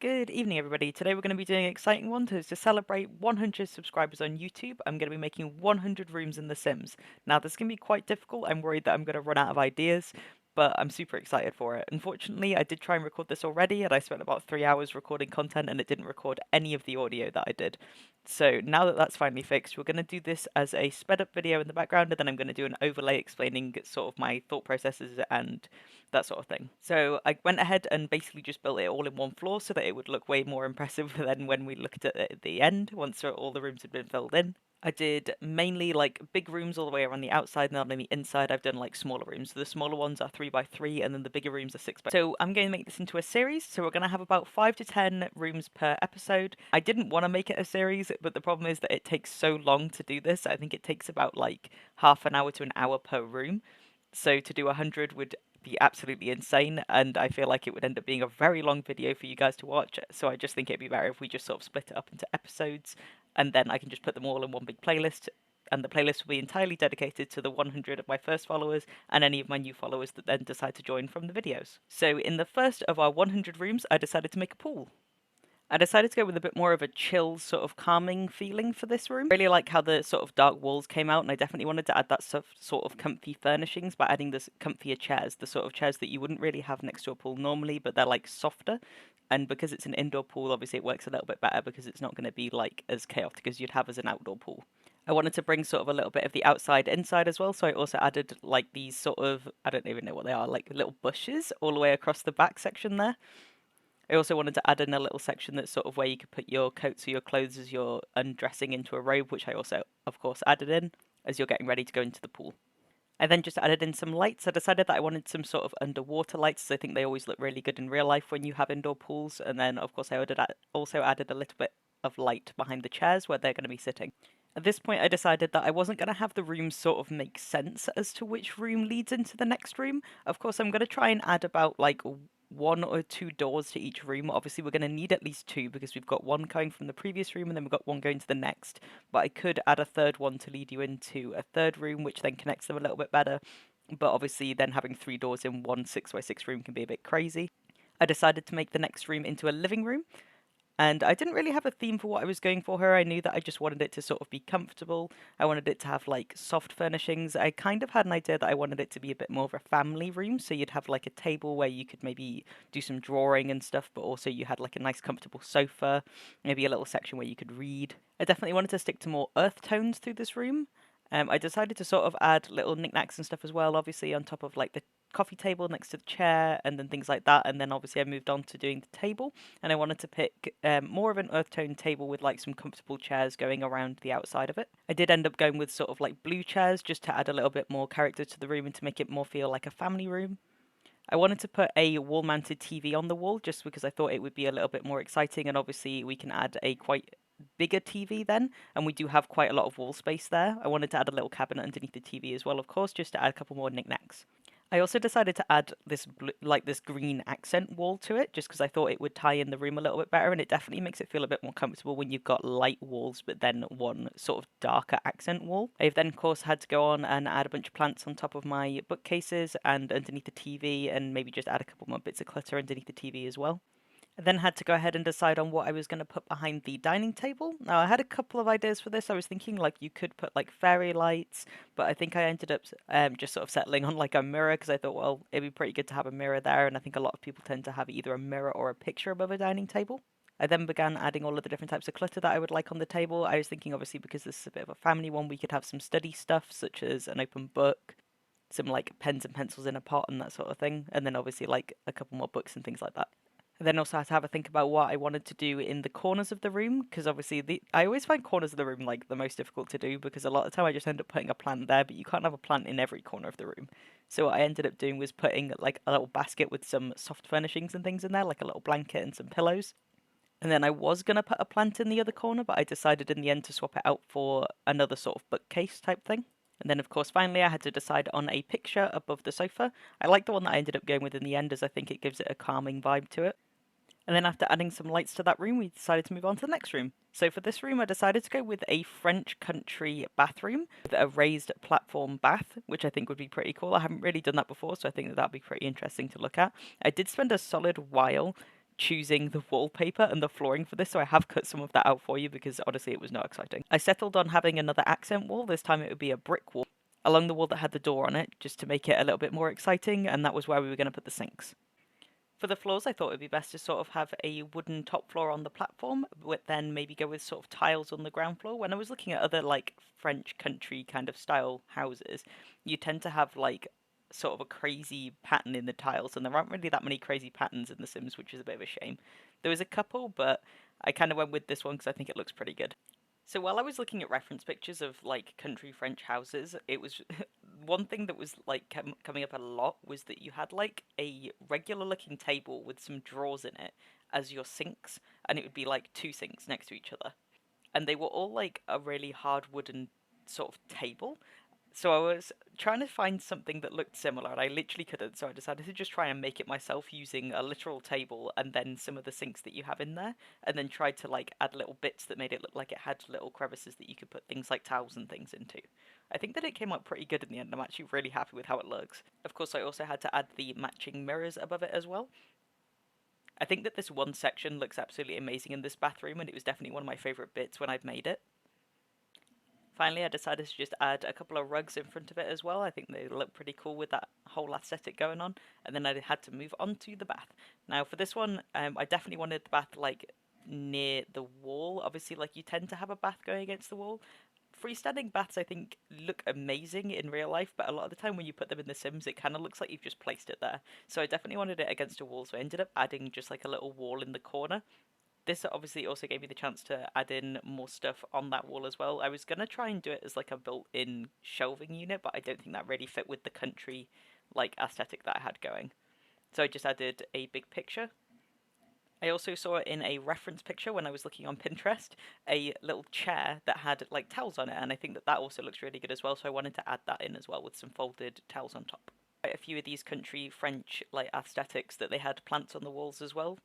Good evening, everybody. Today we're going to be doing an exciting one to celebrate 100 subscribers on YouTube. I'm going to be making 100 rooms in The Sims. Now, this can be quite difficult. I'm worried that I'm going to run out of ideas, but I'm super excited for it. Unfortunately, I did try and record this already, and I spent about 3 hours recording content, and it didn't record any of the audio that I did. So now that that's finally fixed, we're going to do this as a sped up video in the background, and then I'm going to do an overlay explaining sort of my thought processes and that sort of thing. So I went ahead and basically just built it all in one floor so that it would look way more impressive than when we looked at it at the end, once all the rooms had been filled in. I did mainly like big rooms all the way around the outside, and then on the inside I've done like smaller rooms. So the smaller ones are 3 by 3, and then the bigger rooms are 6 by. So I'm going to make this into a series. So we're going to have about 5 to 10 rooms per episode. I didn't want to make it a series, but the problem is that it takes so long to do this. I think it takes about like half an hour to an hour per room. So to do 100 would be absolutely insane, and I feel like it would end up being a very long video for you guys to watch. So I just think it'd be better if we just sort of split it up into episodes, and then I can just put them all in one big playlist, and the playlist will be entirely dedicated to the 100 of my first followers and any of my new followers that then decide to join from the videos. So in the first of our 100 rooms, I decided to make a pool. I decided to go with a bit more of a chill, sort of calming feeling for this room. I really like how the sort of dark walls came out, and I definitely wanted to add that sort of comfy furnishings by adding this comfier chairs, the sort of chairs that you wouldn't really have next to a pool normally, but they're like softer. And because it's an indoor pool, obviously it works a little bit better because it's not going to be like as chaotic as you'd have as an outdoor pool. I wanted to bring sort of a little bit of the outside inside as well, so I also added like these sort of, I don't even know what they are, like little bushes all the way across the back section there. I also wanted to add in a little section that's sort of where you could put your coats or your clothes as you're undressing into a robe, which I also, of course, added in as you're getting ready to go into the pool. I then just added in some lights. I decided that I wanted some sort of underwater lights, as I think they always look really good in real life when you have indoor pools. And then, of course, I also added a little bit of light behind the chairs where they're going to be sitting. At this point, I decided that I wasn't going to have the rooms sort of make sense as to which room leads into the next room. Of course, I'm going to try and add about like 1 or 2 doors to each room. Obviously, we're going to need at least 2 because we've got one going from the previous room and then we've got one going to the next. But I could add a third one to lead you into a third room, which then connects them a little bit better. But obviously, then having 3 doors in one 6 by 6 room can be a bit crazy. I decided to make the next room into a living room. And I didn't really have a theme for what I was going for here. I knew that I just wanted it to sort of be comfortable. I wanted it to have like soft furnishings. I kind of had an idea that I wanted it to be a bit more of a family room. So you'd have like a table where you could maybe do some drawing and stuff, but also you had like a nice comfortable sofa, maybe a little section where you could read. I definitely wanted to stick to more earth tones through this room. I decided to sort of add little knickknacks and stuff as well, obviously on top of like the coffee table next to the chair and then things like that. And then obviously I moved on to doing the table, and I wanted to pick more of an earth tone table with like some comfortable chairs going around the outside of it. I did end up going with sort of like blue chairs just to add a little bit more character to the room and to make it more feel like a family room. I wanted to put a wall-mounted TV on the wall just because I thought it would be a little bit more exciting, and obviously we can add a quite bigger TV then, and we do have quite a lot of wall space there. I wanted to add a little cabinet underneath the TV as well, of course, just to add a couple more knickknacks. I also decided to add this this green accent wall to it, just because I thought it would tie in the room a little bit better, and it definitely makes it feel a bit more comfortable when you've got light walls, but then one sort of darker accent wall. I've then, of course, had to go on and add a bunch of plants on top of my bookcases and underneath the TV, and maybe just add a couple more bits of clutter underneath the TV as well. I then had to go ahead and decide on what I was going to put behind the dining table. Now, I had a couple of ideas for this. I was thinking like you could put like fairy lights, but I think I ended up just sort of settling on like a mirror because I thought, well, it'd be pretty good to have a mirror there, and I think a lot of people tend to have either a mirror or a picture above a dining table. I then began adding all of the different types of clutter that I would like on the table. I was thinking, obviously, because this is a bit of a family one, we could have some study stuff, such as an open book, some like pens and pencils in a pot and that sort of thing, and then obviously like a couple more books and things like that. I then also had to have a think about what I wanted to do in the corners of the room, because obviously I always find corners of the room like the most difficult to do, because a lot of the time I just end up putting a plant there, but you can't have a plant in every corner of the room. So what I ended up doing was putting like a little basket with some soft furnishings and things in there, like a little blanket and some pillows. And then I was going to put a plant in the other corner, but I decided in the end to swap it out for another sort of bookcase type thing. And then, of course, finally I had to decide on a picture above the sofa. I like the one that I ended up going with in the end, as I think it gives it a calming vibe to it. And then after adding some lights to that room, we decided to move on to the next room. So for this room, I decided to go with a French country bathroom with a raised platform bath, which I think would be pretty cool. I haven't really done that before, so I think that that'd be pretty interesting to look at. I did spend a solid while choosing the wallpaper and the flooring for this, so I have cut some of that out for you because honestly it was not exciting. I settled on having another accent wall. This time it would be a brick wall along the wall that had the door on it, just to make it a little bit more exciting, and that was where we were going to put the sinks. For the floors, I thought it would be best to sort of have a wooden top floor on the platform, but then maybe go with sort of tiles on the ground floor. When I was looking at other like French country kind of style houses, you tend to have like sort of a crazy pattern in the tiles, and there aren't really that many crazy patterns in The Sims, which is a bit of a shame. There was a couple, but I kind of went with this one because I think it looks pretty good. So while I was looking at reference pictures of like country French houses, it was one thing that was like coming up a lot was that you had like a regular looking table with some drawers in it as your sinks, and it would be like two sinks next to each other, and they were all like a really hard wooden sort of table. So I was trying to find something that looked similar, and I literally couldn't. So I decided to just try and make it myself using a literal table and then some of the sinks that you have in there, and then tried to like add little bits that made it look like it had little crevices that you could put things like towels and things into. I think that it came out pretty good in the end. I'm actually really happy with how it looks. Of course, I also had to add the matching mirrors above it as well. I think that this one section looks absolutely amazing in this bathroom, and it was definitely one of my favourite bits when I've made it. Finally, I decided to just add a couple of rugs in front of it as well. I think they look pretty cool with that whole aesthetic going on. And then I had to move on to the bath. Now, for this one, I definitely wanted the bath like near the wall. Obviously, like you tend to have a bath going against the wall. Freestanding baths, I think, look amazing in real life, but a lot of the time when you put them in The Sims, it kind of looks like you've just placed it there. So I definitely wanted it against a wall, so I ended up adding just like a little wall in the corner. This obviously also gave me the chance to add in more stuff on that wall as well. I was going to try and do it as like a built-in shelving unit, but I don't think that really fit with the country like aesthetic that I had going. So I just added a big picture. I also saw it in a reference picture when I was looking on Pinterest, a little chair that had like towels on it, and I think that that also looks really good as well, so I wanted to add that in as well with some folded towels on top. Quite a few of these country French like aesthetics that they had plants on the walls as well.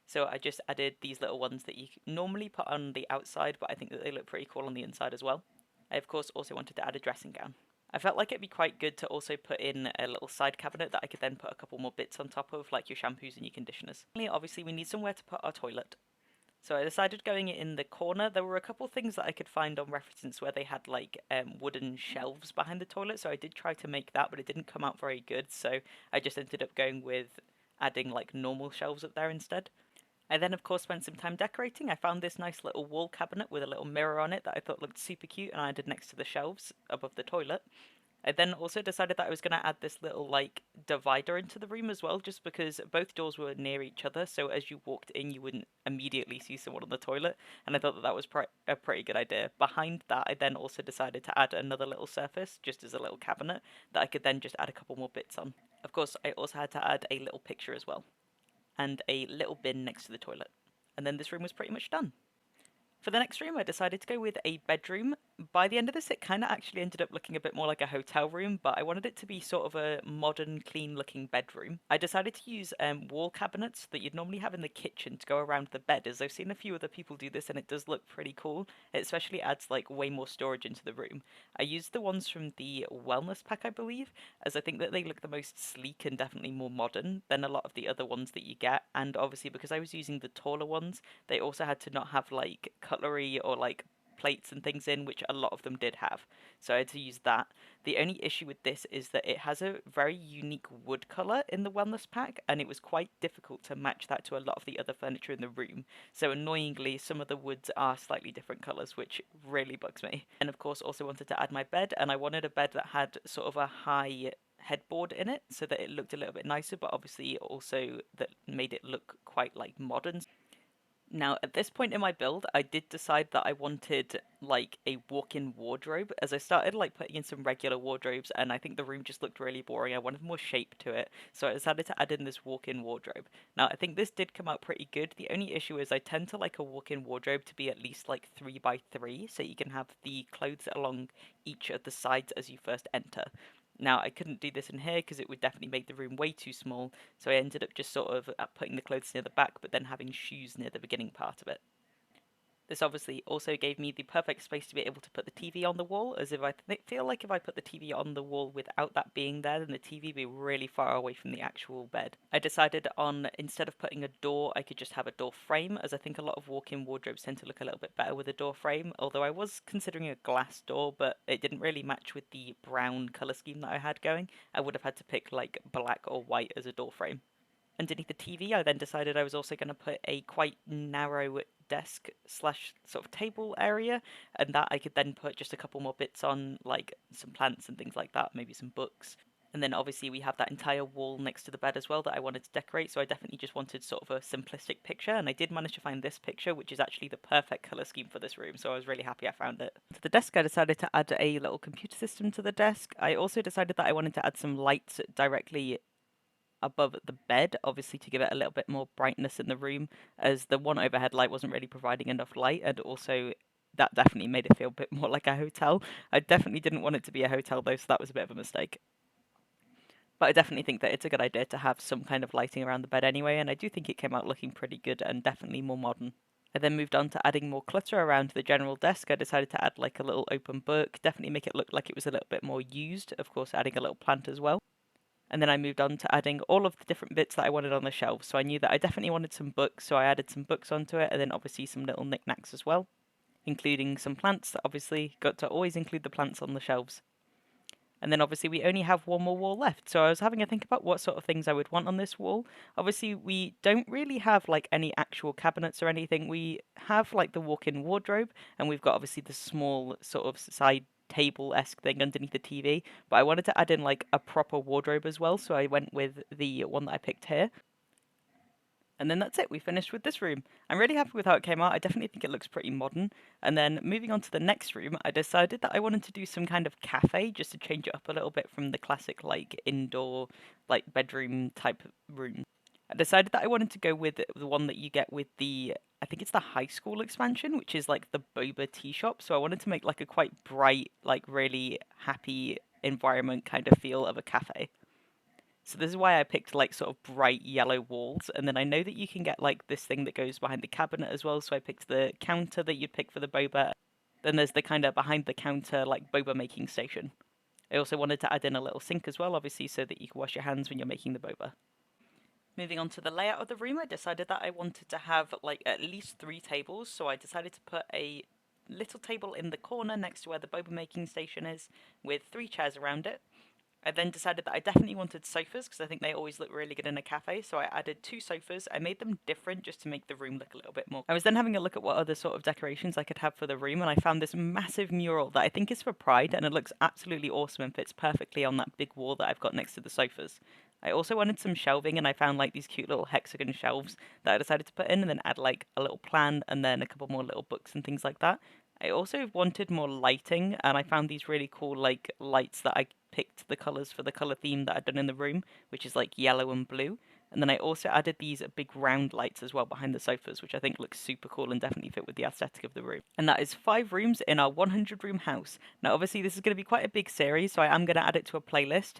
So I just added these little ones that you normally put on the outside, but I think that they look pretty cool on the inside as well. I of course also wanted to add a dressing gown. I felt like it'd be quite good to also put in a little side cabinet that I could then put a couple more bits on top of, like your shampoos and your conditioners. Obviously, we need somewhere to put our toilet. So I decided going in the corner. There were a couple things that I could find on reference where they had like wooden shelves behind the toilet. So I did try to make that, but it didn't come out very good. So I just ended up going with adding like normal shelves up there instead. I then, of course, spent some time decorating. I found this nice little wall cabinet with a little mirror on it that I thought looked super cute, and I added next to the shelves above the toilet. I then also decided that I was going to add this little, like, divider into the room as well, just because both doors were near each other, so as you walked in, you wouldn't immediately see someone on the toilet, and I thought that that was a pretty good idea. Behind that, I then also decided to add another little surface, just as a little cabinet, that I could then just add a couple more bits on. Of course, I also had to add a little picture as well and a little bin next to the toilet. And then this room was pretty much done. For the next room, I decided to go with a bedroom. By the end of this, it kind of actually ended up looking a bit more like a hotel room, but I wanted it to be sort of a modern, clean-looking bedroom. I decided to use wall cabinets that you'd normally have in the kitchen to go around the bed, as I've seen a few other people do this, and it does look pretty cool. It especially adds like way more storage into the room. I used the ones from the wellness pack, I believe, as I think that they look the most sleek and definitely more modern than a lot of the other ones that you get. And obviously, because I was using the taller ones, they also had to not have like cutlery or like plates and things in, which a lot of them did have. So I had to use that. The only issue with this is that it has a very unique wood colour in the wellness pack, and it was quite difficult to match that to a lot of the other furniture in the room. So annoyingly, some of the woods are slightly different colours, which really bugs me. And of course, also wanted to add my bed, and I wanted a bed that had sort of a high headboard in it so that it looked a little bit nicer, but obviously also that made it look quite like modern. Now, at this point in my build, I did decide that I wanted like a walk-in wardrobe as I started like putting in some regular wardrobes and I think the room just looked really boring. I wanted more shape to it. So I decided to add in this walk-in wardrobe. Now, I think this did come out pretty good. The only issue is I tend to like a walk-in wardrobe to be at least like 3 by 3 so you can have the clothes along each of the sides as you first enter. Now, I couldn't do this in here because it would definitely make the room way too small, so I ended up just sort of putting the clothes near the back, but then having shoes near the beginning part of it. This obviously also gave me the perfect space to be able to put the TV on the wall, as if I feel like if I put the TV on the wall without that being there, then the TV would be really far away from the actual bed. I decided on, instead of putting a door, I could just have a door frame, as I think a lot of walk-in wardrobes tend to look a little bit better with a door frame, although I was considering a glass door, but it didn't really match with the brown colour scheme that I had going. I would have had to pick like black or white as a door frame. Underneath the TV, I then decided I was also going to put a quite narrow desk slash sort of table area, and that I could then put just a couple more bits on, like some plants and things like that, maybe some books. And then obviously we have that entire wall next to the bed as well that I wanted to decorate, so I definitely just wanted sort of a simplistic picture, and I did manage to find this picture, which is actually the perfect colour scheme for this room, so I was really happy I found it. To the desk, I decided to add a little computer system to the desk. I also decided that I wanted to add some lights directly above the bed, obviously to give it a little bit more brightness in the room, as the one overhead light wasn't really providing enough light, and also that definitely made it feel a bit more like a hotel. I definitely didn't want it to be a hotel though, so that was a bit of a mistake. But I definitely think that it's a good idea to have some kind of lighting around the bed anyway, and I do think it came out looking pretty good and definitely more modern. I then moved on to adding more clutter around the general desk. I decided to add like a little open book, definitely make it look like it was a little bit more used, of course adding a little plant as well. And then I moved on to adding all of the different bits that I wanted on the shelves. So I knew that I definitely wanted some books, so I added some books onto it, and then obviously some little knickknacks as well, including some plants. That obviously got to always include the plants on the shelves. And then obviously we only have one more wall left, so I was having a think about what sort of things I would want on this wall. Obviously we don't really have like any actual cabinets or anything. We have like the walk-in wardrobe, and we've got obviously the small sort of side table-esque thing underneath the TV, but I wanted to add in like a proper wardrobe as well, so I went with the one that I picked here. And then that's it, we finished with this room. I'm really happy with how it came out, I definitely think it looks pretty modern. And then moving on to the next room, I decided that I wanted to do some kind of cafe, just to change it up a little bit from the classic like indoor, like bedroom type room. I decided that I wanted to go with the one that you get with the, I think it's the high school expansion, which is like the Boba tea shop. So I wanted to make like a quite bright, like really happy environment kind of feel of a cafe. So this is why I picked like sort of bright yellow walls, and then I know that you can get like this thing that goes behind the cabinet as well, so I picked the counter that you'd pick for the boba. Then there's the kind of behind the counter like boba making station. I also wanted to add in a little sink as well, obviously, so that you can wash your hands when you're making the boba. Moving on to the layout of the room, I decided that I wanted to have like at least 3 tables, so I decided to put a little table in the corner next to where the boba making station is, with 3 chairs around it. I then decided that I definitely wanted sofas because I think they always look really good in a cafe, so I added 2 sofas. I made them different just to make the room look a little bit more. I was then having a look at what other sort of decorations I could have for the room, and I found this massive mural that I think is for Pride, and it looks absolutely awesome and fits perfectly on that big wall that I've got next to the sofas. I also wanted some shelving, and I found like these cute little hexagon shelves that I decided to put in, and then add like a little plant and then a couple more little books and things like that. I also wanted more lighting, and I found these really cool like lights that I picked the colours for the colour theme that I'd done in the room, which is like yellow and blue. And then I also added these big round lights as well behind the sofas, which I think looks super cool and definitely fit with the aesthetic of the room. And that is 5 rooms in our 100-room house. Now obviously this is going to be quite a big series, so I am going to add it to a playlist.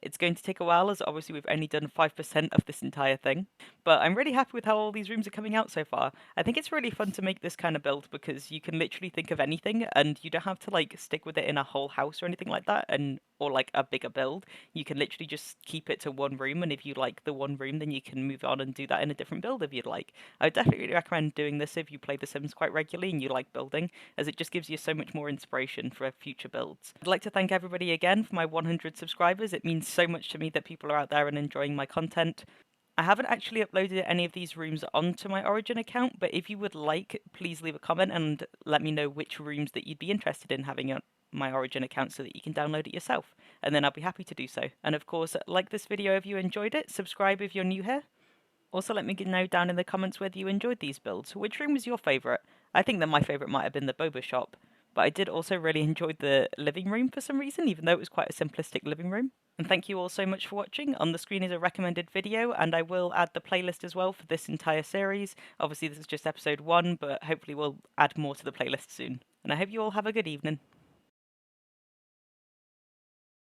It's going to take a while, as obviously we've only done 5% of this entire thing. But I'm really happy with how all these rooms are coming out so far. I think it's really fun to make this kind of build because you can literally think of anything and you don't have to like stick with it in a whole house or anything like that, and or like a bigger build. You can literally just keep it to one room, and if you like the one room, then you can move on and do that in a different build if you'd like. I would definitely recommend doing this if you play The Sims quite regularly and you like building, as it just gives you so much more inspiration for future builds. I'd like to thank everybody again for my 100 subscribers. It means so much to me that people are out there and enjoying my content. I haven't actually uploaded any of these rooms onto my Origin account, but if you would like, please leave a comment and let me know which rooms that you'd be interested in having on my Origin account so that you can download it yourself, and then I'll be happy to do so. And of course, like this video if you enjoyed it, subscribe if you're new here. Also, let me know down in the comments whether you enjoyed these builds. Which room was your favourite? I think that my favourite might have been the boba shop, but I did also really enjoy the living room for some reason, even though it was quite a simplistic living room. And thank you all so much for watching. On the screen is a recommended video, and I will add the playlist as well for this entire series. Obviously this is just episode 1, but hopefully we'll add more to the playlist soon. And I hope you all have a good evening.